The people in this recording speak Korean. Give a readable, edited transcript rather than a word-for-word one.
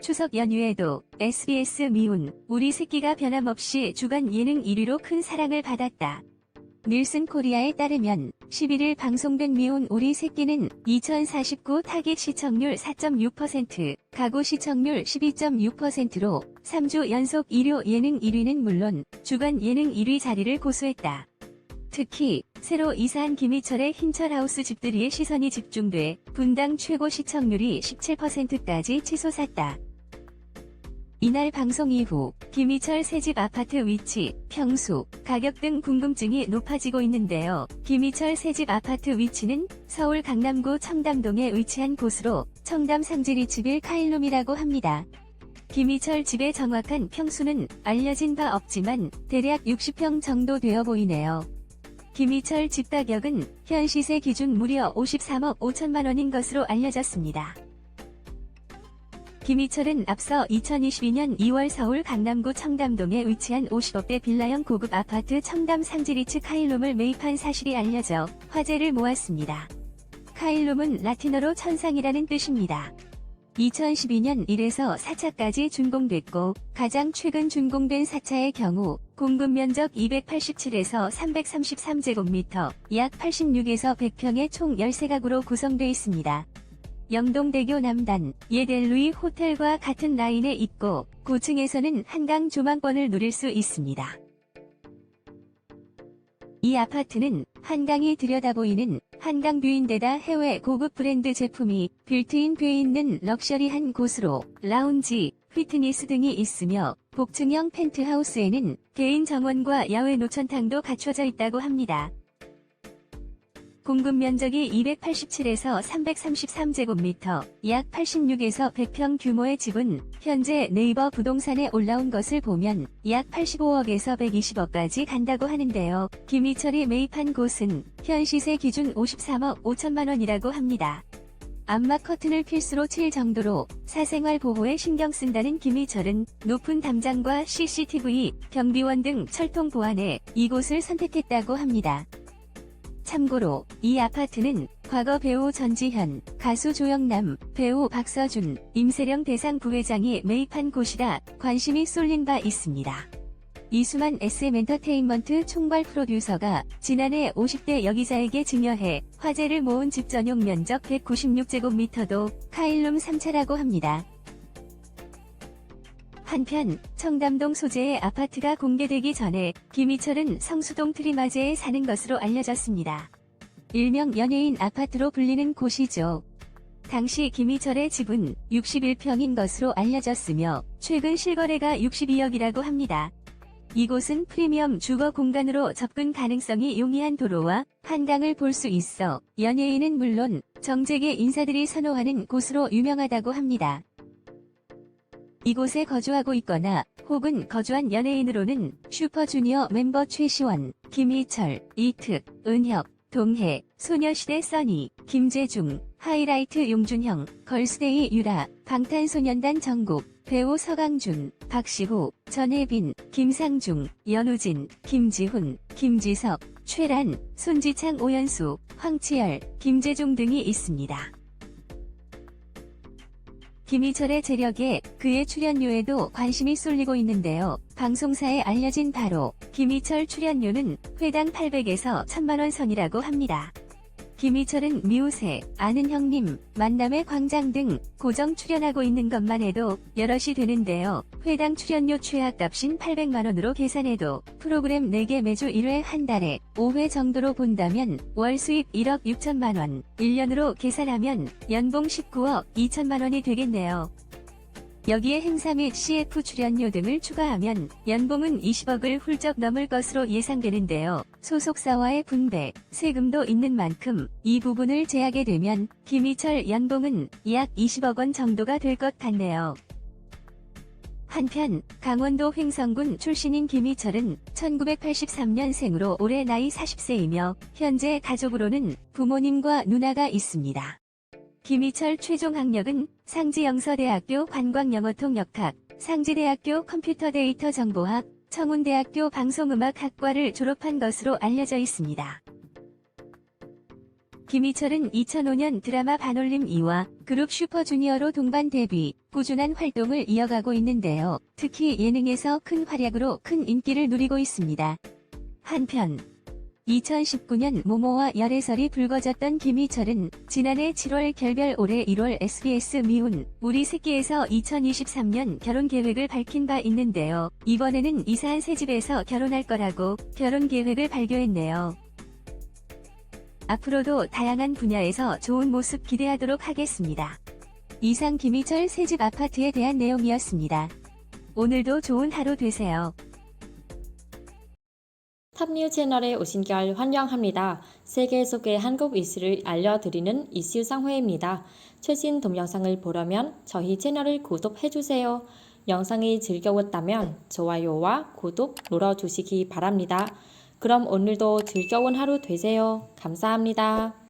추석 연휴에도 SBS 미운 우리 새끼가 변함없이 주간 예능 1위로 큰 사랑을 받았다. 닐슨 코리아에 따르면 11일 방송된 미운 우리 새끼는 2049 타깃 시청률 4.6%, 가구 시청률 12.6%로 3주 연속 일요 예능 1위는 물론 주간 예능 1위 자리를 고수했다. 특히 새로 이사한 김희철의 흰철하우스 집들이에 시선이 집중돼 분당 최고 시청률이 17%까지 치솟았다. 이날 방송 이후 김희철 새집 아파트 위치, 평수, 가격 등 궁금증이 높아지고 있는데요. 김희철 새집 아파트 위치는 서울 강남구 청담동에 위치한 곳으로 청담 상지리 11카일롬이라고 합니다. 김희철 집의 정확한 평수는 알려진 바 없지만 대략 60평 정도 되어 보이네요. 김희철 집 가격은 현 시세 기준 무려 53억 5천만 원인 것으로 알려졌습니다. 김희철은 앞서 2022년 2월 서울 강남구 청담동에 위치한 50억대 빌라형 고급 아파트 청담 상지리츠 카일롬을 매입한 사실이 알려져 화제를 모았습니다. 카일롬은 라틴어로 천상이라는 뜻입니다. 2012년 1에서 4차까지 준공됐고 가장 최근 준공된 4차의 경우 공급 면적 287에서 333제곱미터, 약 86에서 100평의 총 13가구로 구성되어 있습니다. 영동대교 남단, 예델루이 호텔과 같은 라인에 있고 고층에서는 한강 조망권을 누릴 수 있습니다. 이 아파트는 한강이 들여다보이는 한강뷰인데다 해외 고급 브랜드 제품이 빌트인 돼 있는 럭셔리한 곳으로 라운지, 피트니스 등이 있으며 복층형 펜트하우스에는 개인 정원과 야외 노천탕도 갖춰져 있다고 합니다. 공급 면적이 287에서 333제곱미터, 약 86에서 100평 규모의 집은 현재 네이버 부동산에 올라온 것을 보면 약 85억에서 120억까지 간다고 하는데요. 김희철이 매입한 곳은 현 시세 기준 53억 5천만 원이라고 합니다. 암막 커튼을 필수로 칠 정도로 사생활 보호에 신경 쓴다는 김희철은 높은 담장과 CCTV, 경비원 등 철통 보안에 이곳을 선택했다고 합니다. 참고로 이 아파트는 과거 배우 전지현, 가수 조영남, 배우 박서준, 임세령 대상 부회장이 매입한 곳이라 관심이 쏠린 바 있습니다. 이수만 SM엔터테인먼트 총괄 프로듀서가 지난해 50대 여기자에게 증여해 화제를 모은 집 전용 면적 196제곱미터도 카일롬 3차라고 합니다. 한편 청담동 소재의 아파트가 공개되기 전에 김희철은 성수동 트리마제에 사는 것으로 알려졌습니다. 일명 연예인 아파트로 불리는 곳이죠. 당시 김희철의 집은 61평인 것으로 알려졌으며 최근 실거래가 62억이라고 합니다. 이곳은 프리미엄 주거 공간으로 접근 가능성이 용이한 도로와 한강을 볼 수 있어 연예인은 물론 정재계 인사들이 선호하는 곳으로 유명하다고 합니다. 이곳에 거주하고 있거나 혹은 거주한 연예인으로는 슈퍼주니어 멤버 최시원, 김희철, 이특, 은혁, 동해, 소녀시대 써니, 김재중, 하이라이트 용준형, 걸스데이 유라, 방탄소년단 정국, 배우 서강준, 박시호, 전혜빈, 김상중, 연우진, 김지훈, 김지석, 최란, 손지창 오연수, 황치열, 김재중 등이 있습니다. 김희철의 재력에 그의 출연료에도 관심이 쏠리고 있는데요. 방송사에 알려진 바로 김희철 출연료는 회당 800에서 1000만원 선이라고 합니다. 김희철은 미우새, 아는 형님, 만남의 광장 등 고정 출연하고 있는 것만 해도 여럿이 되는데요. 회당 출연료 최하값인 800만원으로 계산해도 프로그램 4개 매주 1회 한 달에 5회 정도로 본다면 월 수입 1억 6천만원, 1년으로 계산하면 연봉 19억 2천만원이 되겠네요. 여기에 행사 및 CF 출연료 등을 추가하면 연봉은 20억을 훌쩍 넘을 것으로 예상되는데요. 소속사와의 분배, 세금도 있는 만큼 이 부분을 제하게 되면 김희철 연봉은 약 20억 원 정도가 될 것 같네요. 한편 강원도 횡성군 출신인 김희철은 1983년생으로 올해 나이 40세이며 현재 가족으로는 부모님과 누나가 있습니다. 김희철 최종 학력은 상지영서대학교 관광영어통역학, 상지대학교 컴퓨터데이터정보학, 청운대학교 방송음악학과를 졸업한 것으로 알려져 있습니다. 김희철은 2005년 드라마 반올림 2와 그룹 슈퍼주니어로 동반 데뷔, 꾸준한 활동을 이어가고 있는데요. 특히 예능에서 큰 활약으로 큰 인기를 누리고 있습니다. 한편 2019년 모모와 열애설이 불거졌던 김희철은 지난해 7월 결별 올해 1월 SBS 미운 우리 새끼에서 2023년 결혼 계획을 밝힌 바 있는데요. 이번에는 이사한 새집에서 결혼할 거라고 결혼 계획을 발표했네요. 앞으로도 다양한 분야에서 좋은 모습 기대하도록 하겠습니다. 이상 김희철 새집 아파트에 대한 내용이었습니다. 오늘도 좋은 하루 되세요. 탑뉴 채널에 오신 걸 환영합니다. 세계 속의 한국 이슈를 알려드리는 이슈 상회입니다. 최신 동영상을 보려면 저희 채널을 구독해주세요. 영상이 즐거웠다면 좋아요와 구독 눌러주시기 바랍니다. 그럼 오늘도 즐거운 하루 되세요. 감사합니다.